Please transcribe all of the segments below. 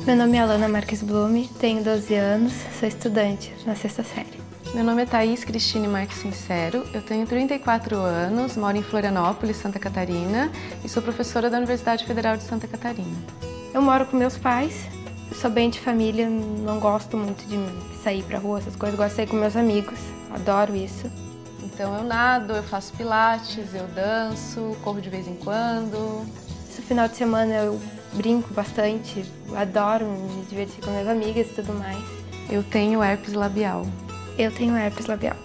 Meu nome é Alana Marques Blume, tenho 12 anos, sou estudante na 6ª série. Meu nome é Thaís Cristine Marques Sincero, eu tenho 34 anos, moro em Florianópolis, Santa Catarina e sou professora da Universidade Federal de Santa Catarina. Eu moro com meus pais, sou bem de família, não gosto muito de sair pra rua, essas coisas, gosto de sair com meus amigos, adoro isso. Então eu nado, eu faço pilates, eu danço, corro de vez em quando. Esse final de semana eu brinco bastante, adoro me divertir com minhas amigas e tudo mais. Eu tenho herpes labial. Eu tenho herpes labial.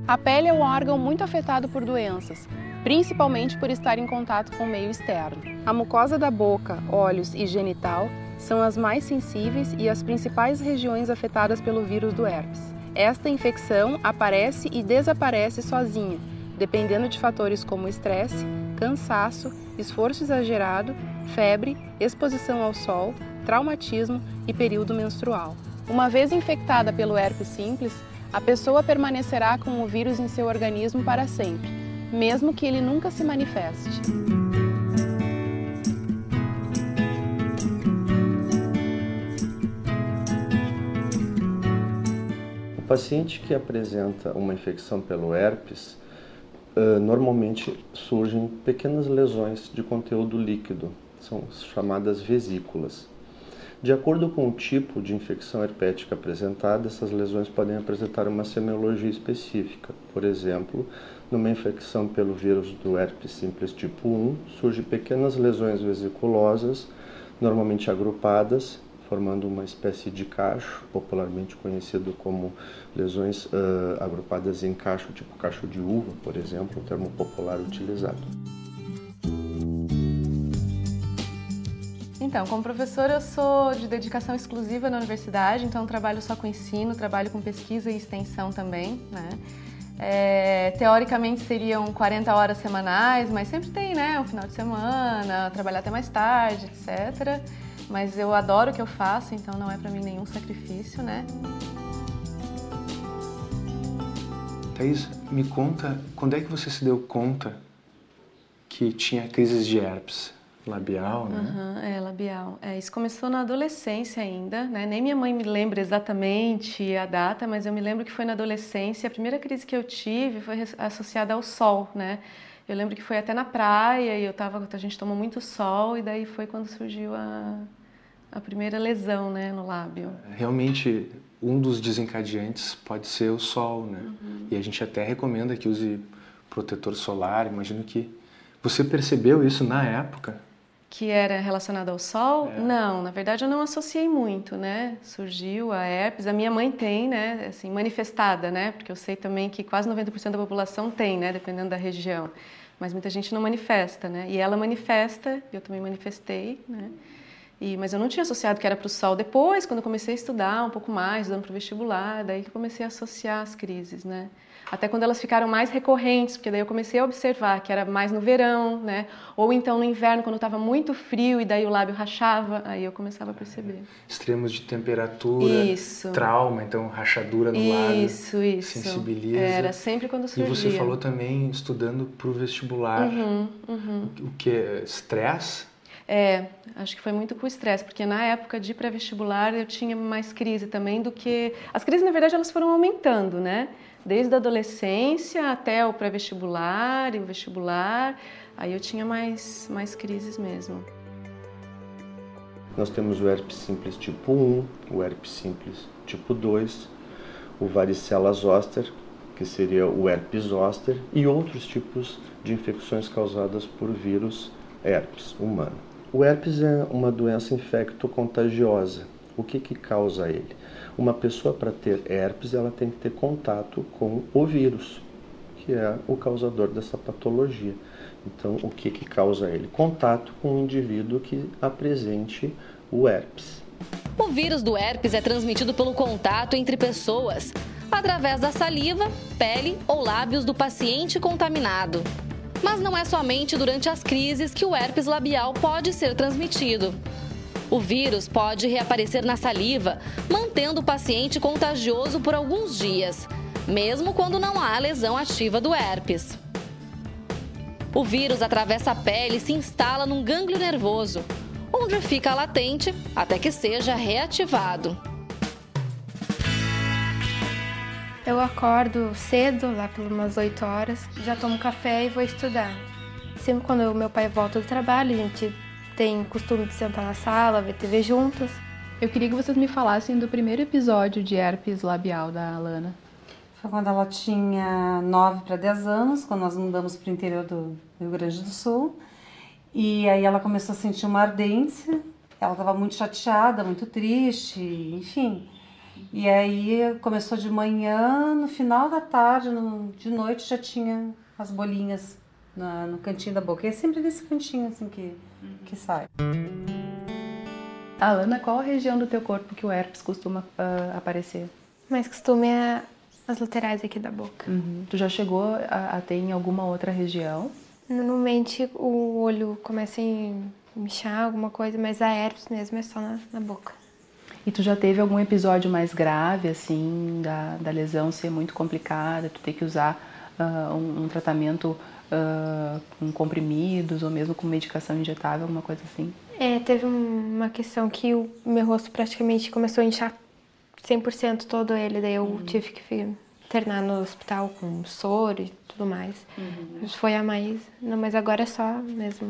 A pele é um órgão muito afetado por doenças, principalmente por estar em contato com o meio externo. A mucosa da boca, olhos e genital são as mais sensíveis e as principais regiões afetadas pelo vírus do herpes. Esta infecção aparece e desaparece sozinha, dependendo de fatores como estresse, cansaço, esforço exagerado, febre, exposição ao sol, traumatismo e período menstrual. Uma vez infectada pelo herpes simples, a pessoa permanecerá com o vírus em seu organismo para sempre, mesmo que ele nunca se manifeste. O paciente que apresenta uma infecção pelo herpes, normalmente surgem pequenas lesões de conteúdo líquido, são chamadas vesículas. De acordo com o tipo de infecção herpética apresentada, essas lesões podem apresentar uma semiologia específica. Por exemplo, numa infecção pelo vírus do herpes simples tipo 1, surgem pequenas lesões vesiculosas, normalmente agrupadas, formando uma espécie de cacho, popularmente conhecido como lesões agrupadas em cacho, tipo cacho de uva, por exemplo, um termo popular utilizado. Então, como professora, eu sou de dedicação exclusiva na universidade, então eu trabalho só com ensino, trabalho com pesquisa e extensão também, né? Teoricamente seriam 40 horas semanais, mas sempre tem, né, um final de semana, trabalhar até mais tarde, etc. Mas eu adoro o que eu faço, então não é para mim nenhum sacrifício, né? Thaís, me conta, quando é que você se deu conta que tinha crises de herpes? Labial, né? Labial. Isso começou na adolescência ainda, né? Nem minha mãe me lembra exatamente a data, mas eu me lembro que foi na adolescência. A primeira crise que eu tive foi associada ao sol, né? Eu lembro que foi até na praia e a gente tomou muito sol e daí foi quando surgiu a primeira lesão, né, no lábio. Realmente, um dos desencadeantes pode ser o sol, né? E a gente até recomenda que use protetor solar. Imagino que você percebeu isso na época? Que era relacionado ao sol? Não, na verdade eu não associei muito, né? Surgiu a herpes, a minha mãe tem, né? Assim, manifestada, né? Porque eu sei também que quase 90% da população tem, né? Dependendo da região. Mas muita gente não manifesta, né? E ela manifesta, eu também manifestei, né? Mas eu não tinha associado que era para o sol. Depois, quando eu comecei a estudar um pouco mais, estudando para o vestibular, daí que eu comecei a associar as crises, né? Até quando elas ficaram mais recorrentes, porque daí eu comecei a observar que era mais no verão, né? Ou então no inverno, quando estava muito frio e daí o lábio rachava, aí eu começava a perceber. Extremos de temperatura, trauma, então rachadura no lábio, sensibiliza. Era sempre quando surgia. E você falou também estudando para o vestibular. O que? Estresse? Acho que foi muito com o estresse, porque na época de pré-vestibular eu tinha mais crise também do que... As crises, na verdade, elas foram aumentando, né? Desde a adolescência até o pré-vestibular e o vestibular, aí eu tinha mais crises mesmo. Nós temos o herpes simples tipo 1, o herpes simples tipo 2, o varicela zoster, que seria o herpes zoster, e outros tipos de infecções causadas por vírus herpes humano. O herpes é uma doença infecto-contagiosa. O que causa ele? Uma pessoa, para ter herpes, ela tem que ter contato com o vírus, que é o causador dessa patologia. Então, o que causa ele? Contato com um indivíduo que apresente o herpes. O vírus do herpes é transmitido pelo contato entre pessoas, através da saliva, pele ou lábios do paciente contaminado. Mas não é somente durante as crises que o herpes labial pode ser transmitido. O vírus pode reaparecer na saliva, mantendo o paciente contagioso por alguns dias, mesmo quando não há lesão ativa do herpes. O vírus atravessa a pele e se instala num gânglio nervoso, onde fica latente até que seja reativado. Eu acordo cedo, lá por umas 8 horas, já tomo café e vou estudar. Sempre quando o meu pai volta do trabalho, a gente tem costume de sentar na sala, ver TV juntos. Eu queria que vocês me falassem do primeiro episódio de herpes labial da Alana. Foi quando ela tinha 9 para 10 anos, quando nós mudamos para o interior do Rio Grande do Sul. E aí ela começou a sentir uma ardência, ela estava muito chateada, muito triste, enfim. E aí começou de manhã, no final da tarde, de noite já tinha as bolinhas no cantinho da boca. E é sempre nesse cantinho assim que sai. Alana, qual a região do teu corpo que o herpes costuma aparecer? Mas costume é as laterais aqui da boca. Tu já chegou a ter em alguma outra região? Normalmente o olho começa a inchar, alguma coisa, mas a herpes mesmo é só na boca. E tu já teve algum episódio mais grave, assim, da lesão ser muito complicada, tu ter que usar um tratamento com comprimidos ou mesmo com medicação injetável, alguma coisa assim? Teve uma questão que o meu rosto praticamente começou a inchar 100% todo ele, daí eu tive que internar no hospital com soro e tudo mais. Foi a mais, não, mas agora é só mesmo.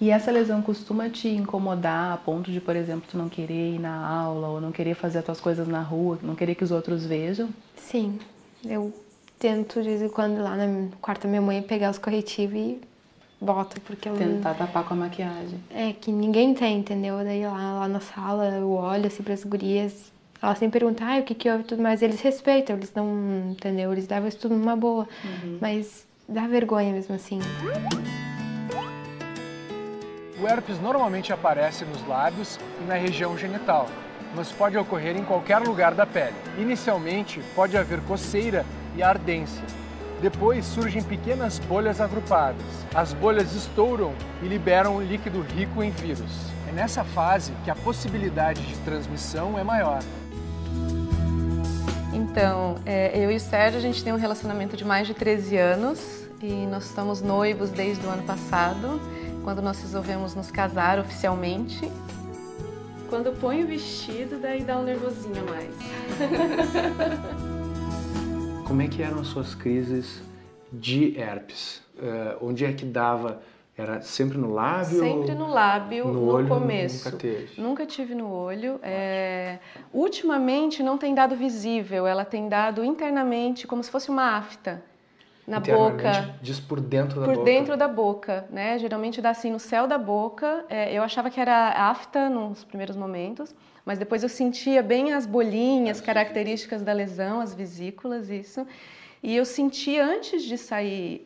E essa lesão costuma te incomodar a ponto de, por exemplo, tu não querer ir na aula ou não querer fazer as tuas coisas na rua, não querer que os outros vejam? Sim, eu tento de vez em quando lá no quarto da minha mãe pegar os corretivos e boto, porque eu... Tentar tapar com a maquiagem. Que ninguém tem, entendeu? Daí lá na sala eu olho assim pras gurias, elas sempre perguntam, o que houve e tudo mais, eles respeitam, eles não, entendeu? Eles levam isso tudo numa boa, mas dá vergonha mesmo assim. O herpes normalmente aparece nos lábios e na região genital, mas pode ocorrer em qualquer lugar da pele. Inicialmente, pode haver coceira e ardência. Depois surgem pequenas bolhas agrupadas. As bolhas estouram e liberam um líquido rico em vírus. É nessa fase que a possibilidade de transmissão é maior. Então, eu e o Sérgio, a gente tem um relacionamento de mais de 13 anos e nós estamos noivos desde o ano passado, quando nós resolvemos nos casar oficialmente. Quando eu ponho o vestido, daí dá um nervosinho a mais. Como é que eram as suas crises de herpes? Onde é que dava? Era sempre no lábio? Sempre no lábio, no olho, começo. Nunca teve? Nunca tive no olho. Ultimamente não tem dado visível, ela tem dado internamente, como se fosse uma afta na boca. Diz por dentro da boca? Por dentro da boca, né? Geralmente dá assim no céu da boca. Eu achava que era afta nos primeiros momentos, mas depois eu sentia bem as bolinhas características da lesão, as vesículas, isso. E eu senti, antes de sair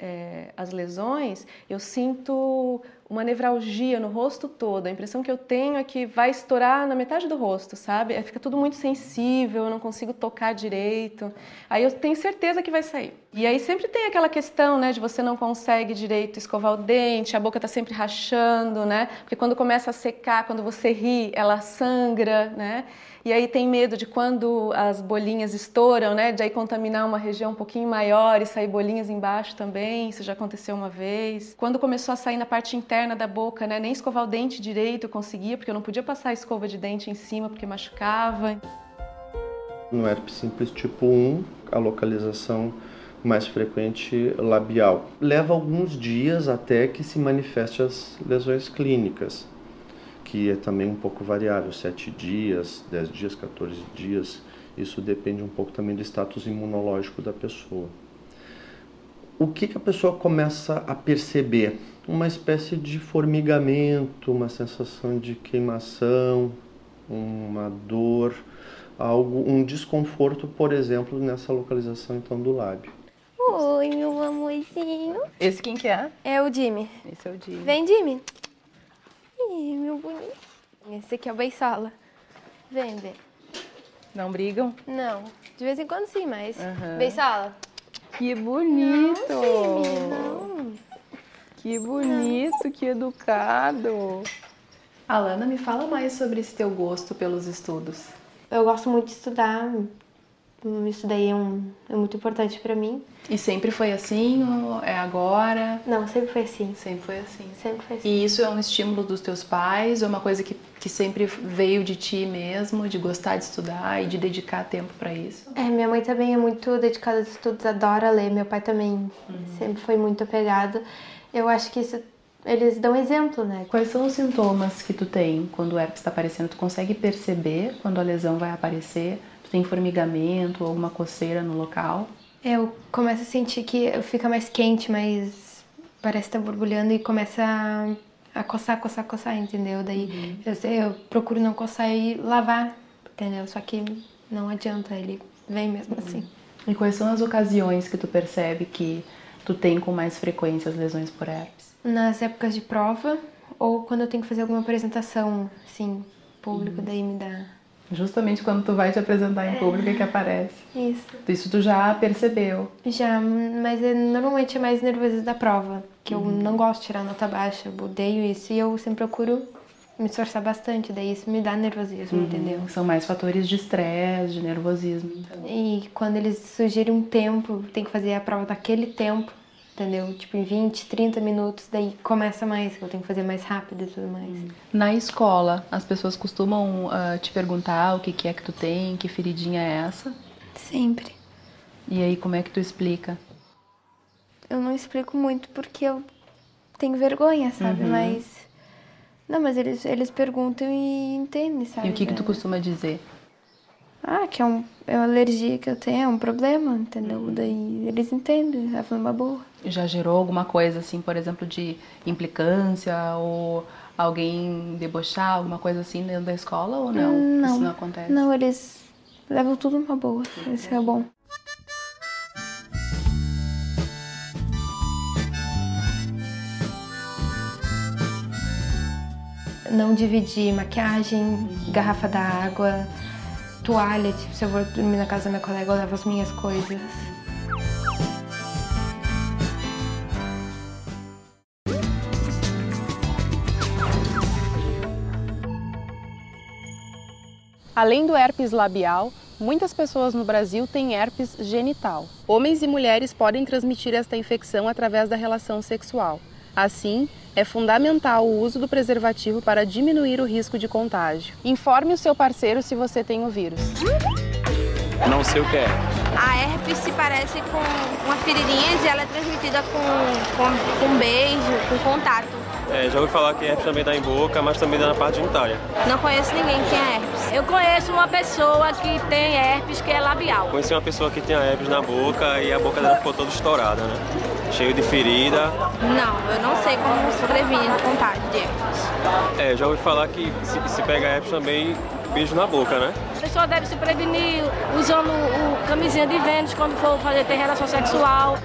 as lesões, eu sinto uma nevralgia no rosto todo. A impressão que eu tenho é que vai estourar na metade do rosto, sabe? Fica tudo muito sensível, eu não consigo tocar direito. Aí eu tenho certeza que vai sair. E aí sempre tem aquela questão, né, de você não consegue direito escovar o dente, a boca tá sempre rachando, né? Porque quando começa a secar, quando você ri, ela sangra, né? E aí tem medo de quando as bolinhas estouram, né, de aí contaminar uma região um pouquinho maior e sair bolinhas embaixo também, isso já aconteceu uma vez. Quando começou a sair na parte interna da boca, né, nem escovar o dente direito eu conseguia, porque eu não podia passar a escova de dente em cima porque machucava. No herpes simples tipo 1, a localização mais frequente labial. Leva alguns dias até que se manifeste as lesões clínicas, que é também um pouco variável, 7 dias, 10 dias, 14 dias. Isso depende um pouco também do status imunológico da pessoa. O que a pessoa começa a perceber? Uma espécie de formigamento, uma sensação de queimação, uma dor, um desconforto, por exemplo, nessa localização então do lábio. Oi, meu amorzinho. Esse quem que é? É o Jimmy. Esse é o Jimmy. Vem, Jimmy. Ih, meu bonito. Esse aqui é o Beisola. Vem, vem. Não brigam? Não, de vez em quando sim, mas... Beisola. Que bonito! Não. Que bonito, que educado. Alana, me fala mais sobre esse teu gosto pelos estudos. Eu gosto muito de estudar. Isso daí é muito importante pra mim. E sempre foi assim ou é agora? Não, sempre foi assim. Sempre foi assim. Sempre foi assim. E isso é um estímulo dos teus pais ou é uma coisa que sempre veio de ti mesmo, de gostar de estudar e de dedicar tempo pra isso? Minha mãe também é muito dedicada aos estudos, adora ler. Meu pai também sempre foi muito apegado. Eu acho que isso, eles dão exemplo, né? Quais são os sintomas que tu tem quando o herpes está aparecendo? Tu consegue perceber quando a lesão vai aparecer? Tu tem formigamento ou alguma coceira no local? Eu começo a sentir que fica mais quente, mas parece que tá borbulhando e começa a coçar, entendeu? Daí eu procuro não coçar e lavar, entendeu? Só que não adianta, ele vem mesmo assim. E quais são as ocasiões que tu percebe que tu tem com mais frequência as lesões por herpes? Nas épocas de prova ou quando eu tenho que fazer alguma apresentação, assim, público, daí me dá... Justamente quando tu vai te apresentar em público é que aparece. Isso tu já percebeu? Já, mas normalmente é mais nervoso da prova, que eu não gosto de tirar nota baixa, eu odeio isso e eu sempre procuro me esforçar bastante, daí isso me dá nervosismo, entendeu? São mais fatores de estresse, de nervosismo. Então. E quando eles sugerem um tempo, tem que fazer a prova naquele tempo, entendeu? Tipo em 20, 30 minutos, daí começa mais, eu tenho que fazer mais rápido e tudo mais. Na escola, as pessoas costumam te perguntar o que é que tu tem, que feridinha é essa? Sempre. E aí, como é que tu explica? Eu não explico muito porque eu tenho vergonha, sabe? Mas... Não, mas eles perguntam e entendem, sabe? E o que tu costuma dizer? Que é uma alergia que eu tenho, é um problema, entendeu? Daí eles entendem, é uma boa. Já gerou alguma coisa, assim, por exemplo, de implicância ou alguém debochar, alguma coisa assim dentro da escola ou não? Não. Isso não acontece? Não, eles levam tudo numa boa, isso é bom. Não dividir maquiagem, garrafa d'água, toalha, tipo, se eu vou dormir na casa da minha colega, eu levo as minhas coisas. Além do herpes labial, muitas pessoas no Brasil têm herpes genital. Homens e mulheres podem transmitir esta infecção através da relação sexual. Assim, é fundamental o uso do preservativo para diminuir o risco de contágio. Informe o seu parceiro se você tem o vírus. Não sei o que é. A herpes se parece com uma feridinha e ela é transmitida com beijo, com contato. Já ouvi falar que herpes também dá em boca, mas também dá na parte genitália. Não conheço ninguém que tem herpes. Eu conheço uma pessoa que tem herpes, que é labial. Conheci uma pessoa que tinha herpes na boca e a boca dela ficou toda estourada, né? Cheio de ferida. Não, eu não sei como se previne o contágio de herpes. Já ouvi falar que se pega herpes também, beijo na boca, né? A pessoa deve se prevenir usando camisinha de Vênus quando for ter relação sexual.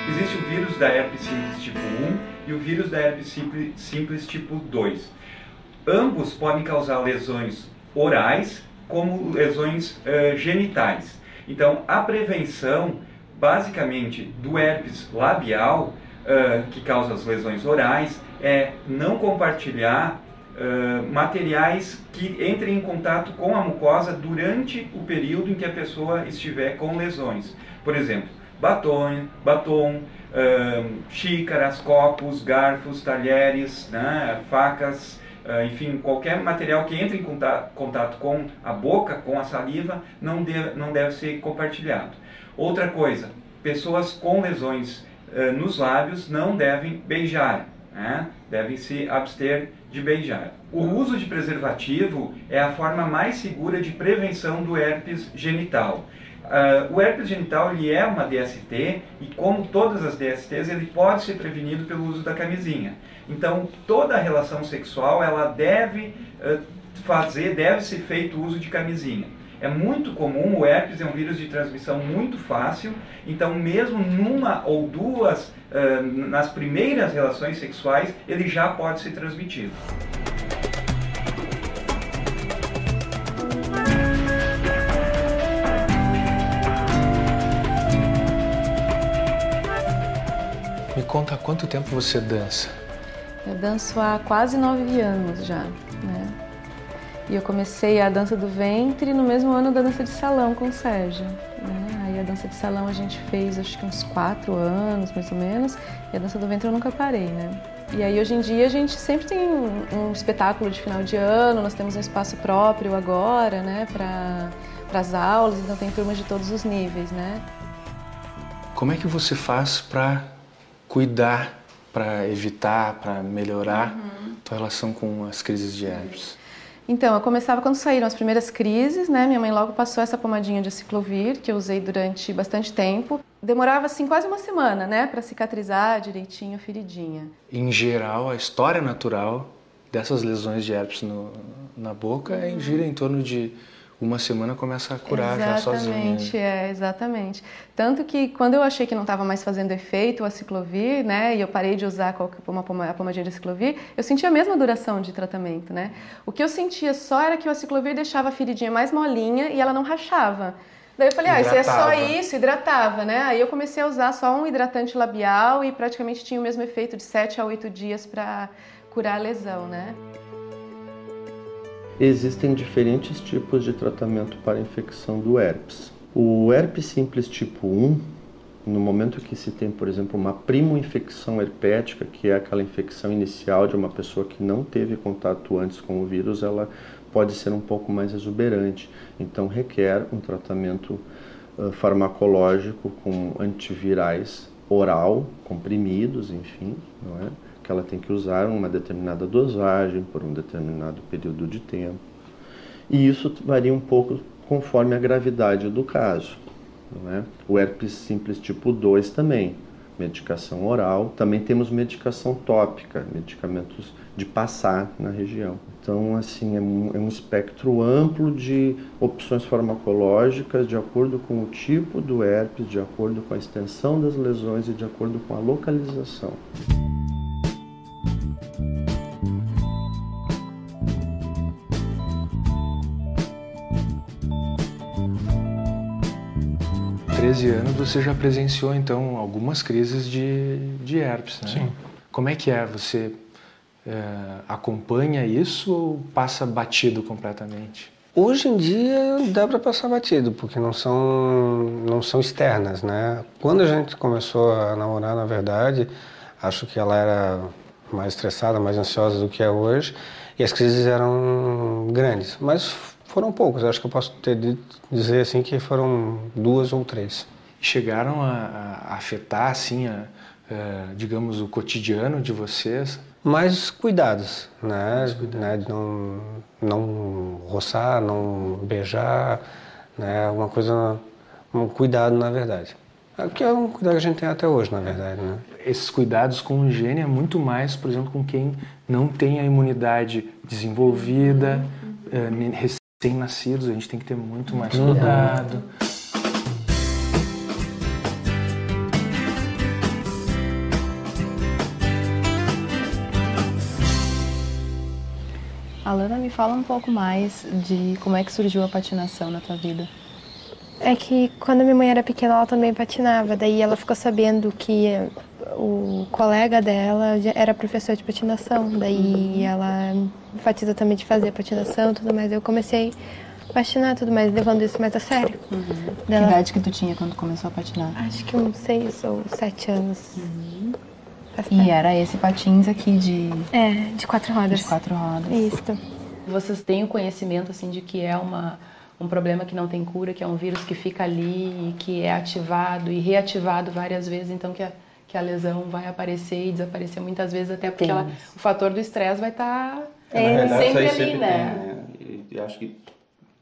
Existe o vírus da herpes simples tipo 1 e o vírus da herpes simples tipo 2. Ambos podem causar lesões orais como lesões genitais. Então, a prevenção, basicamente, do herpes labial, que causa as lesões orais, é não compartilhar materiais que entrem em contato com a mucosa durante o período em que a pessoa estiver com lesões. Por exemplo, batom, xícaras, copos, garfos, talheres, né, facas, enfim, qualquer material que entre em contato com a boca, com a saliva, não deve ser compartilhado. Outra coisa, pessoas com lesões nos lábios não devem beijar, né? Devem se abster de beijar. O uso de preservativo é a forma mais segura de prevenção do herpes genital. O herpes genital ele é uma DST e, como todas as DSTs, ele pode ser prevenido pelo uso da camisinha. Então, toda a relação sexual ela deve ser feito o uso de camisinha. É muito comum, o herpes é um vírus de transmissão muito fácil, então mesmo numa ou duas, nas primeiras relações sexuais, ele já pode ser transmitido. Me conta há quanto tempo você dança? Eu danço há quase 9 anos já, né? E eu comecei a dança do ventre no mesmo ano da dança de salão com o Sérgio, né? Aí a dança de salão a gente fez acho que uns 4 anos, mais ou menos, e a dança do ventre eu nunca parei, né? E aí hoje em dia a gente sempre tem um espetáculo de final de ano, nós temos um espaço próprio agora, né, para as aulas, então tem turmas de todos os níveis, né? Como é que você faz para cuidar, para evitar, para melhorar tua relação com as crises de herpes? Então, eu começava quando saíram as primeiras crises, né? Minha mãe logo passou essa pomadinha de aciclovir, que eu usei durante bastante tempo. Demorava, assim, quase uma semana, né? Para cicatrizar direitinho a feridinha. Em geral, a história natural dessas lesões de herpes na boca gira em torno de uma semana, começa a curar já sozinha. Exatamente, exatamente. Tanto que quando eu achei que não estava mais fazendo efeito o aciclovir, né, e eu parei de usar a pomadinha de aciclovir, eu sentia a mesma duração de tratamento, né? O que eu sentia só era que o aciclovir deixava a feridinha mais molinha e ela não rachava. Daí eu falei, isso é só isso, hidratava, né? Aí eu comecei a usar só um hidratante labial e praticamente tinha o mesmo efeito de 7 a 8 dias para curar a lesão, né? Existem diferentes tipos de tratamento para a infecção do herpes. O herpes simples tipo 1, no momento que se tem, por exemplo, uma primo-infecção herpética, que é aquela infecção inicial de uma pessoa que não teve contato antes com o vírus, ela pode ser um pouco mais exuberante. Então requer um tratamento farmacológico com antivirais oral, comprimidos, enfim, não é? Que ela tem que usar uma determinada dosagem por um determinado período de tempo. E isso varia um pouco conforme a gravidade do caso, não é? O herpes simples tipo 2 também, medicação oral. Também temos medicação tópica, medicamentos de passar na região. Então, assim, é um espectro amplo de opções farmacológicas de acordo com o tipo do herpes, de acordo com a extensão das lesões e de acordo com a localização. Há 13 anos você já presenciou, então, algumas crises de herpes, né? Sim. Como é que é? Você acompanha isso ou passa batido completamente? Hoje em dia dá para passar batido, porque não são externas, né? Quando a gente começou a namorar, na verdade, acho que ela era mais estressada, mais ansiosa do que é hoje, e as crises eram grandes, mas foram poucas. Acho que eu posso dizer assim que foram 2 ou 3. Chegaram a afetar, assim, digamos, o cotidiano de vocês? Mais cuidados, né? De não roçar, não beijar, né? Uma coisa, um cuidado, na verdade. Que é um cuidado que a gente tem até hoje, na verdade, né? Esses cuidados com o higiene é muito mais, por exemplo, com quem não tem a imunidade desenvolvida, recém-nascidos, a gente tem que ter muito mais cuidado. Alana, me fala um pouco mais de como é que surgiu a patinação na tua vida. É que quando minha mãe era pequena, ela também patinava. Daí ela ficou sabendo que o colega dela era professor de patinação. Daí ela me enfatizou também de fazer patinação e tudo mais. Eu comecei a patinar tudo mais, levando isso mais a sério. Que idade que tu tinha quando começou a patinar? Acho que uns 6 ou 7 anos. E era esse patins aqui de... de 4 rodas. De 4 rodas. Isso. Vocês têm o conhecimento, assim, de que é um problema que não tem cura, que é um vírus que fica ali, que é ativado e reativado várias vezes, então que a lesão vai aparecer e desaparecer muitas vezes, até porque o fator do estresse vai estar sempre ali, né? E acho que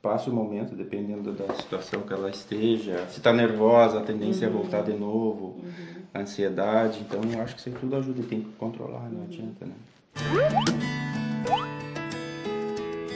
passa o momento, dependendo da situação que ela esteja. Se está nervosa, a tendência é voltar de novo, a ansiedade. Então, eu acho que isso tudo ajuda, tem que controlar, não adianta, né?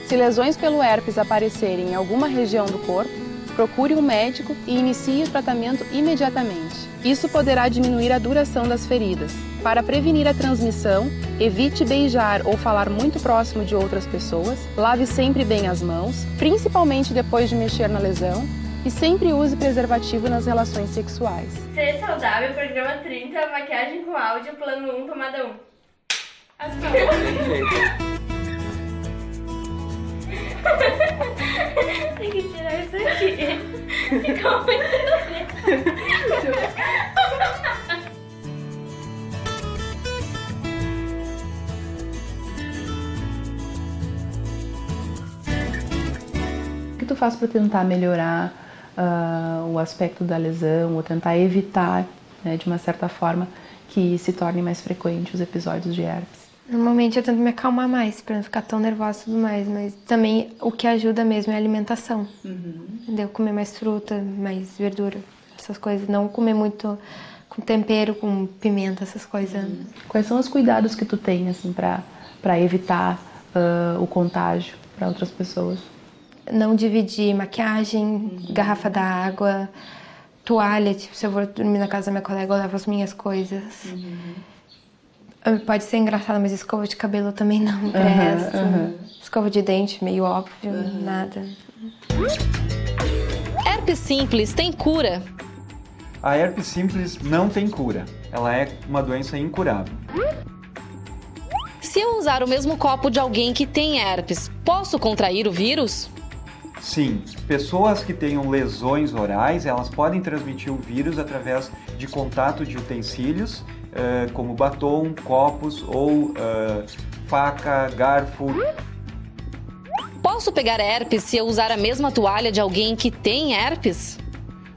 Se lesões pelo herpes aparecerem em alguma região do corpo, procure um médico e inicie o tratamento imediatamente. Isso poderá diminuir a duração das feridas. Para prevenir a transmissão, evite beijar ou falar muito próximo de outras pessoas, lave sempre bem as mãos, principalmente depois de mexer na lesão, e sempre use preservativo nas relações sexuais. Ser saudável, programa 30, maquiagem com áudio, plano 1, tomada 1. Ação. Tem que tirar isso aqui. Ficou muito O que tu faz para tentar melhorar o aspecto da lesão ou tentar evitar, né, de uma certa forma, que se tornem mais frequentes os episódios de herpes? Normalmente eu tento me acalmar mais, pra não ficar tão nervosa e tudo mais, mas também o que ajuda mesmo é a alimentação. Entendeu? Comer mais fruta, mais verdura, essas coisas. Não comer muito com tempero, com pimenta, essas coisas. Quais são os cuidados que tu tem, assim, pra evitar o contágio para outras pessoas? Não dividir maquiagem, garrafa d'água, toalha, tipo, se eu vou dormir na casa da minha colega, eu levo as minhas coisas. Pode ser engraçado, mas escova de cabelo também não presta. Escova de dente, meio óbvio, nada. Herpes simples tem cura? A herpes simples não tem cura. Ela é uma doença incurável. Se eu usar o mesmo copo de alguém que tem herpes, posso contrair o vírus? Sim, pessoas que tenham lesões orais, elas podem transmitir o vírus através de contato de utensílios, como batom, copos ou faca, garfo. Posso pegar herpes se eu usar a mesma toalha de alguém que tem herpes?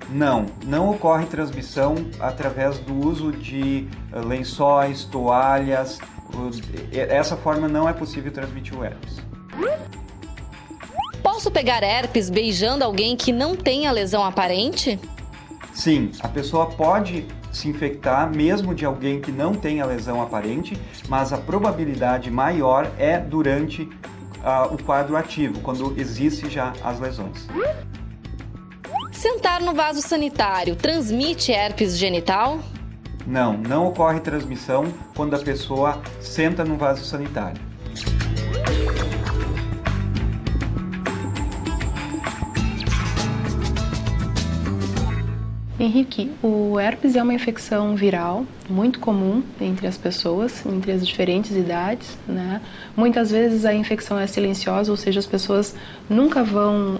Não ocorre transmissão através do uso de lençóis, toalhas. Essa forma não é possível transmitir o herpes. Posso pegar herpes beijando alguém que não tenha lesão aparente? Sim, a pessoa pode se infectar mesmo de alguém que não tenha lesão aparente, mas a probabilidade maior é durante o quadro ativo, quando existe já as lesões. Sentar no vaso sanitário transmite herpes genital? Não ocorre transmissão quando a pessoa senta no vaso sanitário. Henrique, o herpes é uma infecção viral muito comum entre as pessoas, entre as diferentes idades, né? Muitas vezes a infecção é silenciosa, ou seja, as pessoas nunca vão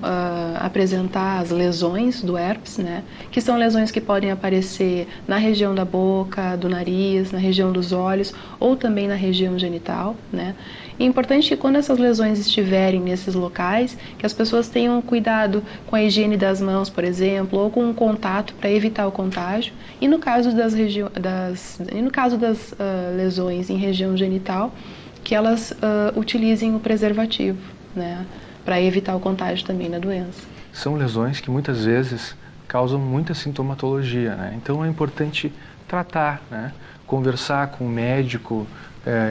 apresentar as lesões do herpes, né? Que são lesões que podem aparecer na região da boca, do nariz, na região dos olhos ou também na região genital, né? É importante que quando essas lesões estiverem nesses locais, que as pessoas tenham cuidado com a higiene das mãos, por exemplo, ou com o contato para evitar o contágio. E no caso das lesões em região genital, que elas utilizem o preservativo, né, para evitar o contágio também da doença. São lesões que muitas vezes causam muita sintomatologia, né? Então é importante tratar, né? Conversar com o médico,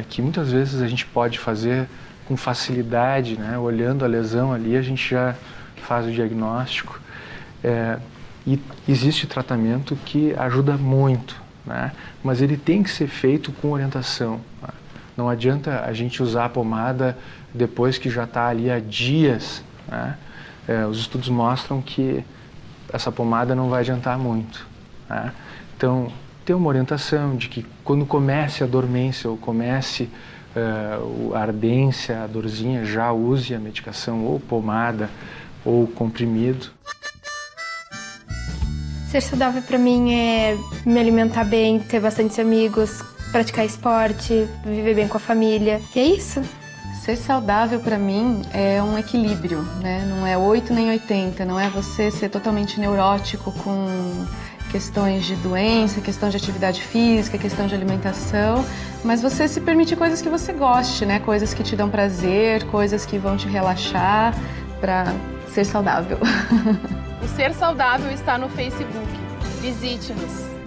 que muitas vezes a gente pode fazer com facilidade, né? Olhando a lesão ali, a gente já faz o diagnóstico. E existe tratamento que ajuda muito, né? Mas ele tem que ser feito com orientação. Né? Não adianta a gente usar a pomada depois que já está ali há dias. Né? Os estudos mostram que essa pomada não vai adiantar muito. Né? Então, ter uma orientação de que quando comece a dormência ou comece a ardência, a dorzinha, já use a medicação ou pomada ou comprimido. Ser saudável pra mim é me alimentar bem, ter bastante amigos, praticar esporte, viver bem com a família. E é isso. Ser saudável pra mim é um equilíbrio, né? Não é 8 nem 80, não é você ser totalmente neurótico com questões de doença, questão de atividade física, questão de alimentação, mas você se permite coisas que você goste, né? Coisas que te dão prazer, coisas que vão te relaxar pra ser saudável. O Ser Saudável está no Facebook. Visite-nos!